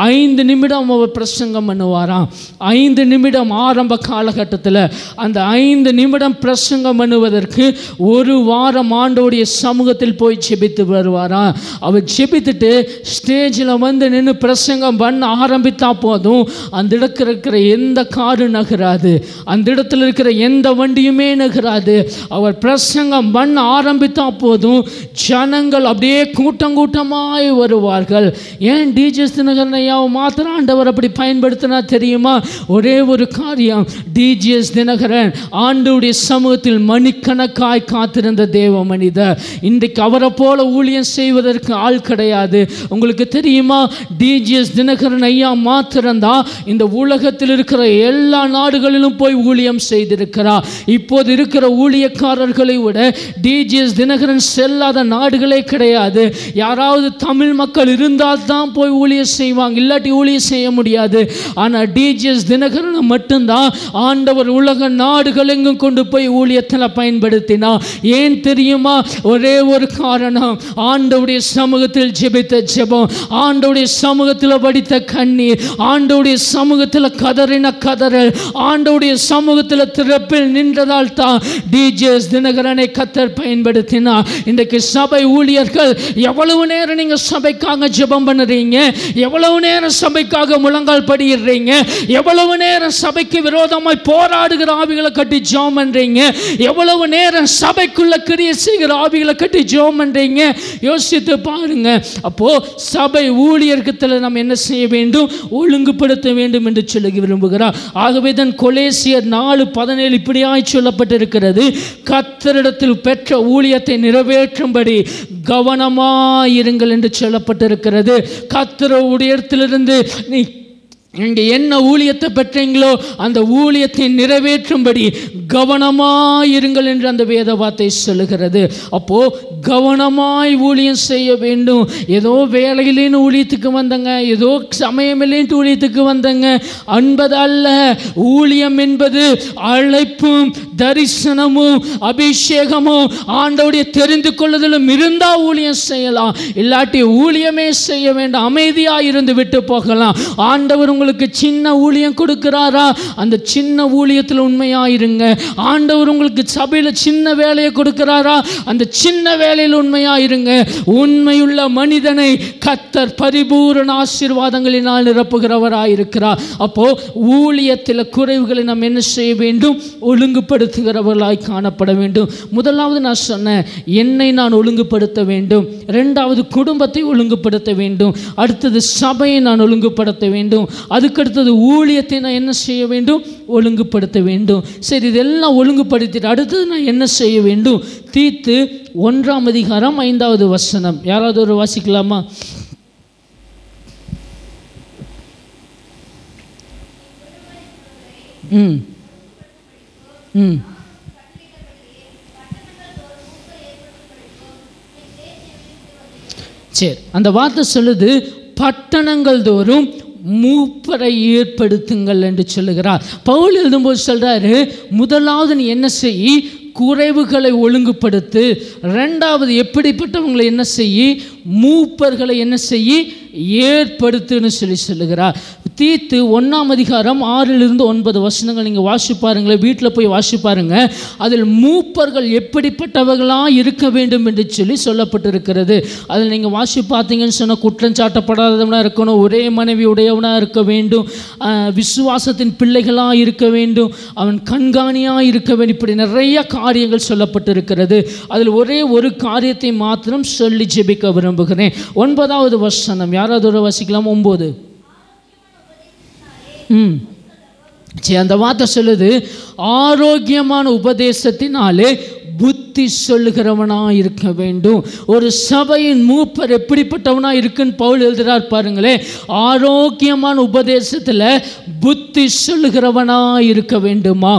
5 நிமிடம் அவர் பிரசங்கம் பண்ணுவாராம். 5 நிமிடம் ஆரம்ப காலகட்டத்தில். அந்த 5 நிமிடம் பிரசங்கம் பண்ணுவதற்கு ஒரு வாரம் ஆண்டவருடைய சமூகத்தில் போய் ஜெபித்து வருவாராம். அவர் ஜெபித்துட்டு ஸ்டேஜில் வந்து நின்று பிரசங்கம் பண்ண ஆரம்பித்தா போதும், அந்த இடத்துல இருக்கிற எந்த காரு நகராது, அந்த இடத்துல இருக்கிற எந்த வண்டியுமே நகராது. அவர் பிரசங்கம் பண்ண ஆரம்பித்தா போதும் ஜனங்கள் அப்படியே கூட்டம் கூட்டமாய் வருவார்கள். ஏன் டிஜிஎஸ் தினகரன் ஐயாவை மாத்திரம் ஆண்டவர் அப்படி பயன்படுத்தினா தெரியுமா? ஒரே ஒரு காரியம், டிஜிஎஸ் தினகரன் ஆண்டவருடைய சமூகத்தில் மணிக்கணக்காய் காத்திருந்த தேவ மனிதர். இன்றைக்கு அவரை போல ஊழியம் செய்வதற்கு ஆள் கிடையாது. உங்களுக்கு தெரியுமா? டிஜிஎஸ் தினகரன் ஐயா மாத்திரம்தான் இந்த உலகத்தில் இருக்கிற எல்லா நாடுகளிலும் போய் ஊழியம் செய்திருக்கிறார். இப்போது இருக்கிற ஊழியக்காரர்களை விட டிஜிஎஸ் தினகரன் செல்லாத நாடுகளே கிடையாது. யாராவது தமிழ் மக்கள் இருந்தால் தான் போய் ஊழியம் செய்வாங்க, இல்லாட்டி ஊழியம் செய்ய முடியாது. ஆனால் டிஜிஎஸ் தினகரனை மட்டும்தான் ஆண்டவர் உலக நாடுகள் எங்கும் கொண்டு போய் ஊழியத்தில் பயன்படுத்தினார். ஏன் தெரியுமா? ஒரே ஒரு காரணம், ஆண்டவருடைய சமூகத்தில் ஜெபித்த ஜெபம், ஆண்டவருடைய சமூகத்தில் வடித்த கண்ணீர், ஆண்டவருடைய சமூகத்தில் கதறின கதறல், ஆண்டவருடைய சமூகத்தில் திறப்பில் நின்றதால் தான் டிஜிஎஸ் தினகரனை கத்தர் பயன்படுத்தினார். இன்றைக்கு சபை ஊழியர்கள் எவ்வளவு நேரம் நீங்க சபைக்காக ஜெபம் பண்ணுறீங்க, எவ்வளவு நேரம் சபைக்காக முழங்கால் படியிடுறீங்க, எவ்வளவு நேரம் சபைக்கு விரோதமாய் போராடுகிற ஆவிகளை கட்டி ஜெபம் பண்றீங்க, எவ்வளவு நேரம் சபைக்குள்ள கிரியை செய்கிற ஆவிகளை கட்டி ஜெபம் பண்றீங்க? யோசித்து பாருங்க. அப்போ சபை ஊழியர்களை நம்ம என்ன செய்ய வேண்டும்? ஒழுங்குபடுத்த வேண்டும் என்று சொல்லி விரும்புகிறார். ஆகவே தான் கொலேசியர் 4:17 இப்படியாய் சொல்லப்பட்டிருக்கிறது, கர்த்தரிடத்தில் பெற்ற ஊழியத்தை நிறைவேற்றும்படி கவனமாயிருங்கள் என்று சொல்லப்பட்டிருக்கிறது. கர்த்தருடைய இடத்திலிருந்து நீங்க என்ன ஊழியத்தை பெற்றீங்களோ அந்த ஊழியத்தை நிறைவேற்றும்படி கவனமாயிருங்கள் என்று அந்த வேத வார்த்தை சொல்லுகிறது. அப்போ கவனமாய் ஊழியம் செய்ய வேண்டும். ஏதோ வேலையிலேன்னு ஊழியத்துக்கு வந்தங்க, ஏதோ சமயமில்லேன்ட்டு ஊழியத்துக்கு வந்தங்க என்பது அல்ல. ஊழியம் என்பது அழைப்பும் தரிசனமும் அபிஷேகமும் ஆண்டவருடைய தெரிந்து கொள்ளுதலும் இருந்தா ஊழியம் செய்யலாம், இல்லாட்டி ஊழியமே செய்ய வேண்டாம், அமைதியாக இருந்து விட்டு போகலாம். ஆண்டவர் உங்களுக்கு சின்ன ஊழியம் கொடுக்கிறாரா, அந்த சின்ன ஊழியத்தில் உண்மையாயிருங்க. ஆண்டவர் உங்களுக்கு சபையில் சின்ன வேலையை கொடுக்கிறாரா, அந்த சின்ன வேலையில் உண்மையாயிருங்க. உண்மையுள்ள மனிதனை கர்த்தர் பரிபூரண ஆசீர்வாதங்களினால் நிரப்புகிறவராயிருக்கிறார். அப்போ ஊழியத்தில் குறைவுகளை நாம் என்ன செய்ய வேண்டும்? ஒழுங்குபடுத்த ஒழுங்குபடுத்துகிறவர்களாய் காணப்பட வேண்டும். முதலாவது நான் சொன்னேன், என்னை நான் ஒழுங்குபடுத்த வேண்டும். ரெண்டாவது குடும்பத்தை ஒழுங்குபடுத்த வேண்டும். அடுத்தது சபையை நான் ஒழுங்குபடுத்த வேண்டும். அதுக்கடுத்தது ஊழியத்தை நான் என்ன செய்ய வேண்டும்? ஒழுங்குபடுத்த வேண்டும். சரி, இதெல்லாம் ஒழுங்குபடுத்திட்டு அடுத்தது நான் என்ன செய்ய வேண்டும்? தீத்து 1:5 யாராவது ஒரு வாசிக்கலாமா? சரி, அந்த வார்த்தை சொல்லுது, பட்டணங்கள் தோறும் மூப்பரை ஏற்படுத்துங்கள் என்று சொல்லுகிறார். பவுல் எழுதும்போது சொல்றாரு, முதலாவது நீ என்ன செய்? குறைவுகளை ஒழுங்குபடுத்து. ரெண்டாவது எப்படிப்பட்டவங்களை என்ன செய்? மூப்பர்களை என்ன செய்? ஏற்படுத்துன்னு சொல்லுகிறார். தீத்து 1:6-9 நீங்கள் வாசி பாருங்களேன், வீட்டில் போய் வாசி பாருங்க. அதில் மூப்பர்கள் எப்படிப்பட்டவர்களாக இருக்க வேண்டும் என்று சொல்லப்பட்டிருக்கிறது. அதில் நீங்கள் வாசி பார்த்தீங்கன்னு சொன்னால், குற்றம் சாட்டப்படாதவனாக இருக்கணும், ஒரே மனைவி உடையவனாக இருக்க வேண்டும், விசுவாசத்தின் பிள்ளைகளாக இருக்க வேண்டும், அவன் கண்காணியாக இருக்க வேண்டும். இப்படி நிறைய காரியங்கள் சொல்லப்பட்டிருக்கிறது. அதில் ஒரே ஒரு காரியத்தை மாத்திரம் சொல்லி ஜெபிக்க விரும்புகிறேன். 9 யாராவது ஒரு வாசிக்கலாம்? 9. அந்த வார்த்தை சொல்லுது, ஆரோக்கியமான உபதேசத்தினாலே புத்தி சொல்லுகிறவனாக இருக்க வேண்டும். ஒரு சபையின் மூப்பர் எப்படிப்பட்டவனாக இருக்குன்னு பவுல் எழுதுகிறார் பாருங்களே. ஆரோக்கியமான உபதேசத்தில் புத்தி சொல்லுகிறவனாக இருக்க வேண்டுமா?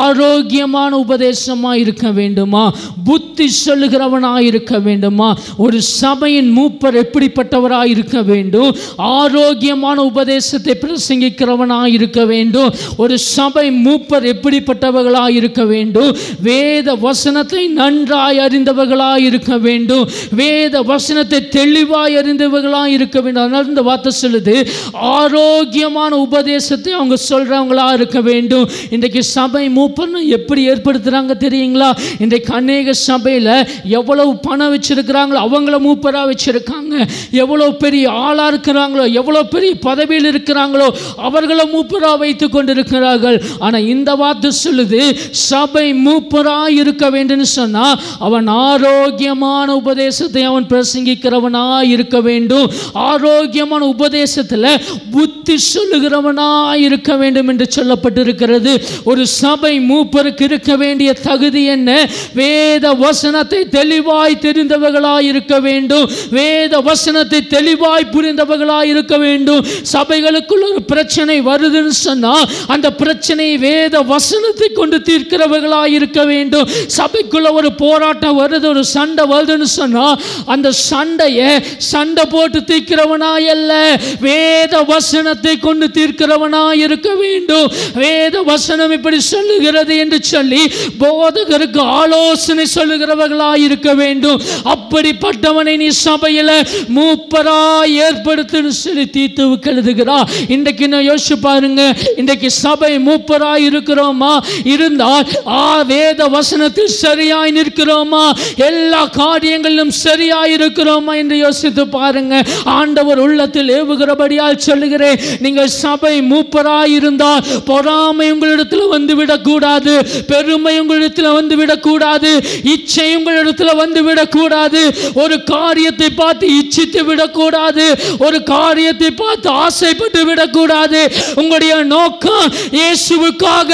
ஆரோக்கியமான உபதேசமாக இருக்க வேண்டுமா? புத்தி சொல்லுகிறவனாக இருக்க வேண்டுமா? ஒரு சபையின் மூப்பர் எப்படிப்பட்டவராக இருக்க வேண்டும்? ஆரோக்கியமான உபதேசத்தை பிரசங்கிக்கிறவனாக இருக்க வேண்டும். ஒரு சபை மூப்பர் எப்படிப்பட்டவர்களாக இருக்க வேண்டும்? வேத வசனத்தை நன்றாய் அறிந்தவர்களாய் இருக்க வேண்டும். வேத வசனத்தை தெளிவாய் அறிந்தவர்களாய் இருக்க வேண்டும். அதனால இந்த வார்த்தை சொல்லுது, ஆரோக்கியமான உபதேசத்தை அவங்க சொல்றவங்களா இருக்க வேண்டும். இன்றைக்கு சபை மூப்பர்னு எப்படி ஏற்படுத்துறாங்க தெரியுங்களா? இன்றைக்கு அநேக சபையில் எவ்வளவு பணம் வச்சிருக்கிறாங்களோ அவங்கள மூப்பரா வச்சிருக்காங்க. எவ்வளவு பெரிய ஆளா இருக்கிறாங்களோ, எவ்வளவு பெரிய பதவியில் இருக்கிறாங்களோ அவர்களை மூப்பரா வைத்துக் கொண்டிருக்கிறார்கள். ஆனா இந்த வார்த்தை சொல்லுது, சபை மூப்பரா இருக்க வேண்டும் சொன்னா அவன் ஆரோக்கியமான உபதேசத்தை அவன் பிரசங்கிக்கிறவனா இருக்க வேண்டும். ஆரோக்கியமான உபதேசத்தில் புத்தி சொல்லுகிறவனா இருக்க வேண்டும் என்று சொல்லப்பட்டிருக்கிறது. ஒரு சபை மூப்பருக்கு இருக்க வேண்டிய தகுதி என்ன? வேத வசனத்தை தெளிவாய் தெரிந்தவர்களாய் இருக்க வேண்டும். வேத வசனத்தை தெளிவாய் புரிந்தவர்களாய் இருக்க வேண்டும். சபைகளுக்குள்ள ஒரு பிரச்சனை வருதுன்னு சொன்னா அந்த பிரச்சனையை வேத வசனத்தை கொண்டு தீர்க்கிறவர்களாய் இருக்க வேண்டும். சபைக்குள்ள ஒரு போராட்டம் வருது, ஒரு சண்டை வருதுன்னு சொன்னா அந்த சண்டை போட்டு தீர்க்கிறவனாய் அல்ல, வேத வசனத்தை கொண்டு தீர்க்கிறவனாய் இருக்க வேண்டும். வேத வசனம் இப்படி சொல்லுகிறது என்று சொல்லி போதகருக்கு ஆலோசனை சொல்லுகிறவர்களாய் இருக்க வேண்டும். அப்படிப்பட்டவனை நீ சபையில் மூப்பராய் ஏற்படுத்துன்னு சொல்லி தீத்துவுக்கு எழுதுகிறார். இன்றைக்கு நான் யோசிச்சு பாருங்க, இன்றைக்கு சபை மூப்பராய் இருக்கிறோமா? இருந்தால் வேத வசனத்தில் சரியாய் நிற்கிறோமா? எல்லா காரியங்களிலும் சரியாய் இருக்கிறோமா என்று யோசித்து பாருங்க. ஆண்டவர் உள்ளத்தில் ஏவுகிறபடியால் சொல்லுகிறேன், நீங்கள் சபை மூப்பராய் இருந்தால் பொறாமை உங்களிடத்தில் வந்துவிடக் கூடாது, பெருமை உங்களிடத்தில் வந்துவிடக் கூடாது, இச்சை உங்களிடத்தில் வந்துவிடக் கூடாது, ஒரு காரியத்தை பார்த்து இச்சித்து விடக்கூடாது, ஒரு காரியத்தை பார்த்து ஆசைப்பட்டு விடக்கூடாது. உங்களுடைய நோக்கம் இயேசுவுக்காக,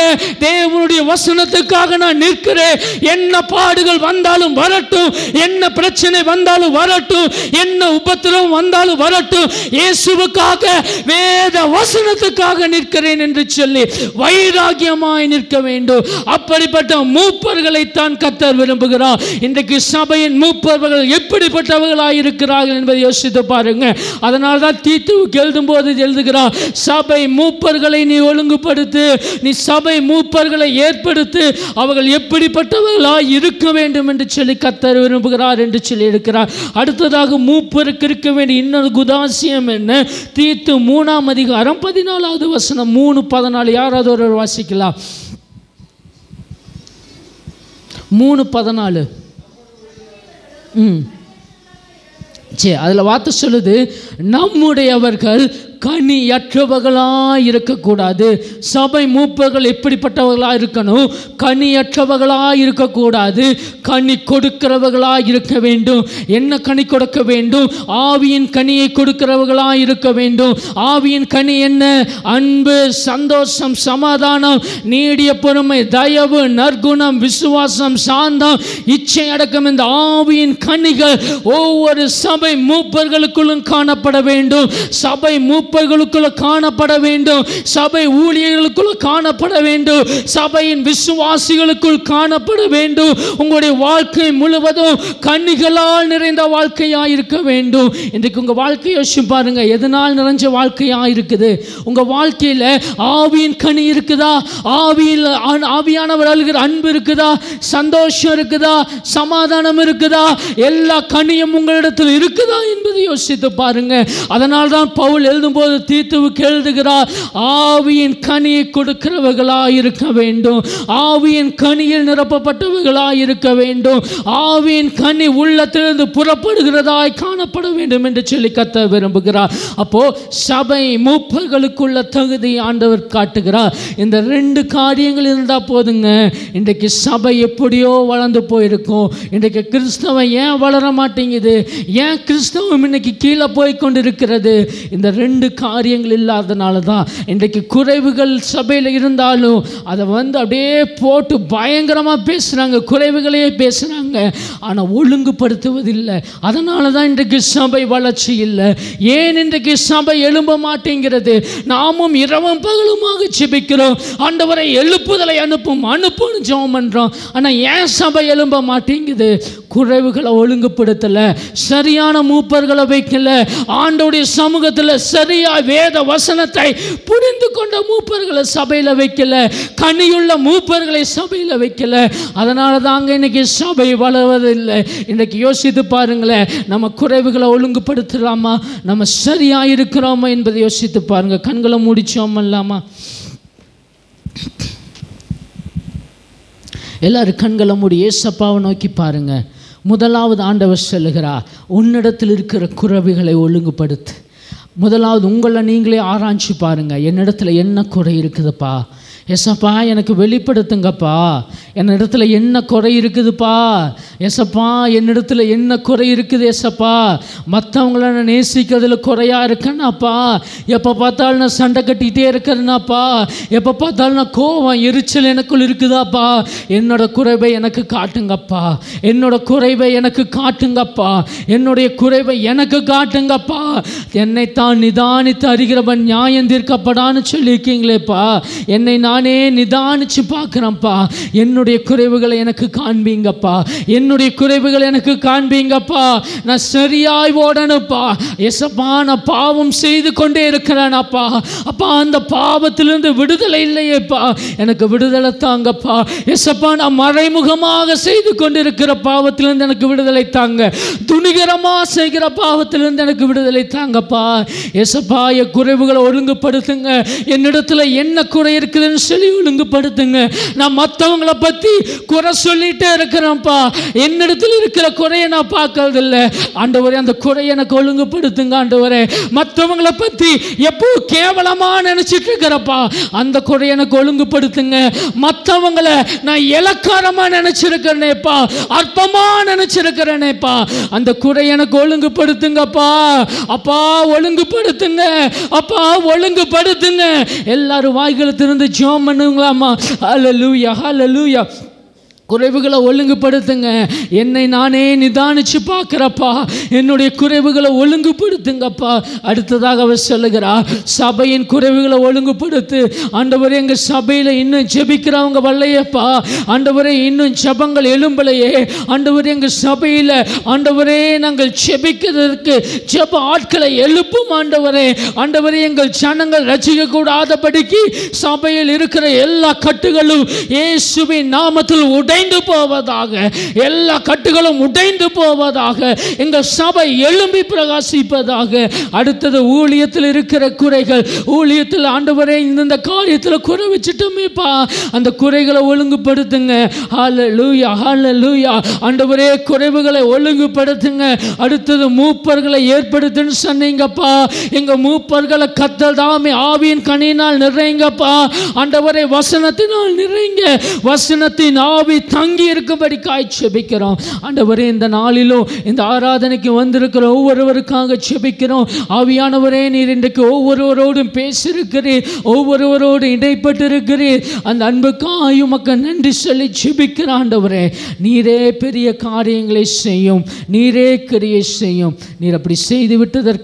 தேவனுடைய வசனத்துக்காக நான் நிற்கிறேன். என்ன பாடுகள் வந்தாலும் வரட்டும், என்ன பிரச்சனை வந்தாலும் வரட்டும், என்ன உபத்திரவம் வந்தாலும் வரட்டும், இயேசுவுக்காக வேத வசனத்துக்காக நிற்கிறேன் என்று சொல்லி வைராகியமாய் நிற்க வேண்டும். அப்படிப்பட்ட மூப்பர்களை தான் கர்த்தர் விரும்புகிறார். இன்றைக்கு சபையின் மூப்பர்கள் எப்படிப்பட்டவர்களாய் இருக்கிறார்கள் என்பதை யோசித்து பாருங்க. அதனால தான் தீத்துவுக்கு எழுதும் போது எழுதுகிறார், சபை மூப்பர்களை நீ ஒழுங்குபடுத்து, நீ சபை மூப்பர்களை ஏற்படுத்து, அவர்கள் எப்படிப்பட்டவர்களாய் இருக்க வேண்டும் என்று சொல்லி கர்த்தர் விரும்புகிறார் என்று சொல்லி இருக்கிறார். அடுத்ததாக மூப்பருக்கு இருக்க வேண்டிய இன்னொரு குதாசியம் என்ன? தீத்து 3:14 3:14 யாராவது ஒரு வாசிக்கலாம்? 3:14 சரி, அதில் வார்த்தை சொல்லுது, நம்முடையவர்கள் கனியற்றவர்களாக இருக்கக்கூடாது. சபை மூப்பர்கள் எப்படிப்பட்டவர்களாக இருக்கணும்? கனியற்றவர்களாக இருக்கக்கூடாது, கனி கொடுக்கிறவர்களாக இருக்க வேண்டும். என்ன கனி கொடுக்க வேண்டும்? ஆவியின் கனியை கொடுக்கிறவர்களாக இருக்க வேண்டும். ஆவியின் கனி என்ன? அன்பு, சந்தோஷம், சமாதானம், நீடிய பொறுமை, தயவு, நற்குணம், விசுவாசம், சாந்தம், இச்சை அடக்கம். இந்த ஆவியின் கனிகள் ஒவ்வொரு சபை மூப்பர்களுக்குள்ளும் காணப்பட வேண்டும். சபை மூப்பர்களுக்குள்ள காணப்பட வேண்டும். சபை ஊழியர்களுக்குள்ள காணப்பட வேண்டும். சபையின் விசுவாசிகளுக்குள் காணப்பட வேண்டும். உங்களுடைய வாழ்க்கை முழுவதும் கனிகளால் நிறைந்த வாழ்க்கையாக இருக்க வேண்டும். இன்றைக்கு உங்கள் வாழ்க்கையை யோசிச்சு பாருங்க, எதனால் நிறைஞ்ச வாழ்க்கையாக இருக்குது? உங்கள் வாழ்க்கையில் ஆவியின் கனி இருக்குதா? ஆவியானவர் அழுகிற அன்பு இருக்குதா? சந்தோஷம் இருக்குதா? சமாதானம் இருக்குதா? எல்லா கனியும் உங்களிடத்தில் இருக்குதா என்பதை யோசித்து பாருங்க. அதனால் தான் பவுல் எழுதும்போது தீத்துவுக்கு எழுதுகிறார், ஆவியின் கனியை கொடுக்கிறவர்களாக இருக்க வேண்டும். ஆவியின் கனியில் நிரப்பப்பட்டவர்களாக இருக்க வேண்டும். ஆவியின் கனி உள்ளத்திலிருந்து புறப்படுகிறதாய் காணப்பட வேண்டும் என்று சொல்லி கத்த விரும்புகிறார். அப்போ சபை மூப்பர்களுக்குள்ள தகுதி ஆண்டவர் காட்டுகிறார். இந்த ரெண்டு காரியங்கள் இருந்தால் போதுங்க. இன்றைக்கு சபை எப்படியோ வளர்ந்து போயிருக்கும். இன்றைக்கு கிறிஸ்தவம் ஏன் வளர மாட்டேங்குது? ஏன் கிறிஸ்தவம் இன்னைக்கு கீழே போய் கொண்டிருக்கிறது? இந்த ரெண்டு காரியங்கள் இல்லாதனால தான். இன்றைக்கு குறைவுகள் சபையில் இருந்தாலும் அதை அப்படியே போட்டு பயங்கரமாக பேசுகிறாங்க, குறைவுகளையே பேசுகிறாங்க, ஆனால் ஒழுங்குபடுத்துவதில்லை. அதனால தான் இன்றைக்கு சபை வளர்ச்சி இல்லை. ஏன் இன்றைக்கு சபை எழும்ப மாட்டேங்கிறது? நாமும் இரவும் பகலுமாக ஜெபிக்கிறோம், ஆண்டவரை எழுப்புதலை அனுப்புன்னு ஜெபம் பண்ணுறோம். ஆனால் ஏன் சபை எழும்ப மாட்டேங்குது? குறைவுகளை ஒழுங்குபடுத்தலை, சரியான மூப்பர்களை வைக்கல, ஆண்டவருடைய சமூகத்தில் சரியா வேத வசனத்தை புரிந்து கொண்ட மூப்பர்களை சபையில் வைக்கல, கனியுள்ள மூப்பர்களை சபையில் வைக்கல. அதனால தாங்க இன்னைக்கு சபை வளர்வதில்லை. இன்னைக்கு யோசித்து பாருங்களேன், நம்ம குறைவுகளை ஒழுங்குபடுத்தலாமா? நம்ம சரியா இருக்கிறோமா என்பதை யோசித்து பாருங்க. கண்களை முடிச்சோம் இல்லாமா? எல்லாரும் கண்களை மூடி ஏசப்பாவை நோக்கி பாருங்க. முதலாவது ஆண்டவர் சொல்லுகிறார், உன்னிடத்தில் இருக்கிற குறைவுகளை ஒழுங்குபடுத்து. முதலாவது உங்களை நீங்களே ஆராய்ச்சி பாருங்க. என்னிடத்துல என்ன குறை இருக்குதுப்பா? எசப்பா எனக்கு வெளிப்படுத்துங்கப்பா. என்னிடத்துல என்ன குறை இருக்குதுப்பா? எசப்பா என்னிடத்துல என்ன குறை இருக்குது? எசப்பா மற்றவங்கள நான் நேசிக்கிறதுல குறையா இருக்கேன்னாப்பா. எப்போ பார்த்தாலும் நான் சண்டை கட்டிகிட்டே இருக்கிறேன்னாப்பா. எப்போ பார்த்தாலும் நான் கோவம், எரிச்சல் எனக்குள் இருக்குதாப்பா. என்னோட குறைவை எனக்கு காட்டுங்கப்பா. என்னோட குறைவை எனக்கு காட்டுங்கப்பா. என்னுடைய குறைவை எனக்கு காட்டுங்கப்பா. என்னைத்தான் நிதானித்து அறிகிறவன் நியாயம் தீர்க்கப்படான்னு சொல்லியிருக்கீங்களேப்பா. என்னை நானே நிதானிச்சு பார்க்குறேன்ப்பா. என்னுடைய குறைவுகளை எனக்கு காண்பீங்கப்பா. என்னுடைய குறைவுகளை எனக்கு காண்பீங்கப்பா. நான் சரியாய் ஓடணும்ப்பா. எசப்பா நான் பாவம் செய்து கொண்டே இருக்கிறேனாப்பா. அப்பா அந்த பாவத்திலிருந்து விடுதலை இல்லையேப்பா, எனக்கு விடுதலை தாங்கப்பா. எசப்பா நான் மறைமுகமாக செய்து கொண்டிருக்கிற பாவத்திலிருந்து எனக்கு விடுதலை தாங்க. துணிகரமாக செய்கிற பாவத்திலிருந்து எனக்கு விடுதலை தாங்கப்பா. எசப்பா என் குறைவுகளை ஒழுங்குபடுத்துங்க. என்னிடத்துல என்ன குறை இருக்குதுன்னு சொல்லி ஒழுங்குபடுத்துங்க. நான் மற்றவங்களை பற்றி குறை சொல்லிட்டே இருக்கிறேன்ப்பா. என்னிடத்தில் இருக்கிற குறையை நான் பார்க்கறதில்லை. ஆண்டவரே அந்த குறையை எனக்கு ஒழுங்குபடுத்துங்க. ஆண்டவரே மற்றவங்களை பற்றி எப்போ கேவலமா நினைச்சிட்டு இருக்கிறப்பா, அந்த குறையை எனக்கு ஒழுங்குபடுத்துங்க. மற்றவங்களை நான் இலக்காரமா நினைச்சிருக்கிறேனேப்பா, அற்பமா நினைச்சிருக்கிறேனேப்பா, அந்த குறையை எனக்கு ஒழுங்குபடுத்துங்கப்பா. அப்பா ஒழுங்குபடுத்துங்க, அப்பா ஒழுங்குபடுத்துங்க. எல்லாரும் வாய்களை திறந்து ஜெபம் பண்ணுங்களாமா? ஹல்லேலூயா, ஹல்லேலூயா. குறைவுகளை ஒழுங்குபடுத்துங்க. என்னை நானே நிதானிச்சு பார்க்குறப்பா. என்னுடைய குறைவுகளை ஒழுங்குபடுத்துங்கப்பா. அடுத்ததாக அவர் சொல்லுகிறார், சபையின் குறைவுகளை ஒழுங்குபடுத்து. ஆண்டவரே எங்கள் சபையில் இன்னும் ஜெபிக்கிறவங்க வரலையேப்பா. ஆண்டவரே இன்னும் ஜெபங்கள் எழும்பலையே. ஆண்டவரே எங்கள் சபையில் ஆண்டவரே நாங்கள் ஜெபிக்கிறதுக்கு ஜெப ஆட்களை எழுப்பும் ஆண்டவரே. ஆண்டவரே எங்கள் ஜனங்கள் ரட்சிக்கக்கூடாதபடிக்கு சபையில் இருக்கிற எல்லா கட்டுகளும் இயேசுவின் நாமத்தில் உடை உடைந்து போவதாக, எல்லா கட்டுகளும் உடைந்து போவதாக, எங்கள் சபை எழும்பி பிரகாசிப்பதாக. அடுத்தது ஊழியத்தில் இருக்கிற குறைகள், ஊழியத்தில் ஆண்டவரே இந்த காரியத்தில் குறை வச்சுட்டோமேப்பா, அந்த குறைகளை ஒழுங்குபடுத்துங்க. ஹல்லேலூயா, ஹல்லேலூயா. ஆண்டவரே குறைவுகளை ஒழுங்குபடுத்துங்க. அடுத்தது மூப்பர்களை ஏற்படுத்துன்னு சொன்னீங்கப்பா. எங்க மூப்பர்களை கர்த்தர் தாமே ஆவியின் கனியினால் நிறைங்கப்பா. ஆண்டவரே வசனத்தினால் நிறைங்க, வசனத்தின் ஆவி தங்கி இருக்கும்படி ஜெபிக்கிறோம். ஆண்டவரே இந்த நாளிலும் இந்த ஆராதனைக்கு வந்திருக்கிற ஒவ்வொருவருக்காக ஜெபிக்கிறோம். ஆவியானவரே நீர் இன்றைக்கு ஒவ்வொருவரோடும் பேசியிருக்கிறீர், ஒவ்வொருவரோடு இடைப்பட்டு இருக்கிறீர். அந்த அன்புக்காக உமக்கு நன்றி சொல்லி ஜெபிக்கிற ஆண்டவரே, நீரே பெரிய காரியங்களை செய்யும், நீரே கிரியை செய்யும். நீர் அப்படி செய்து விட்டதற்கு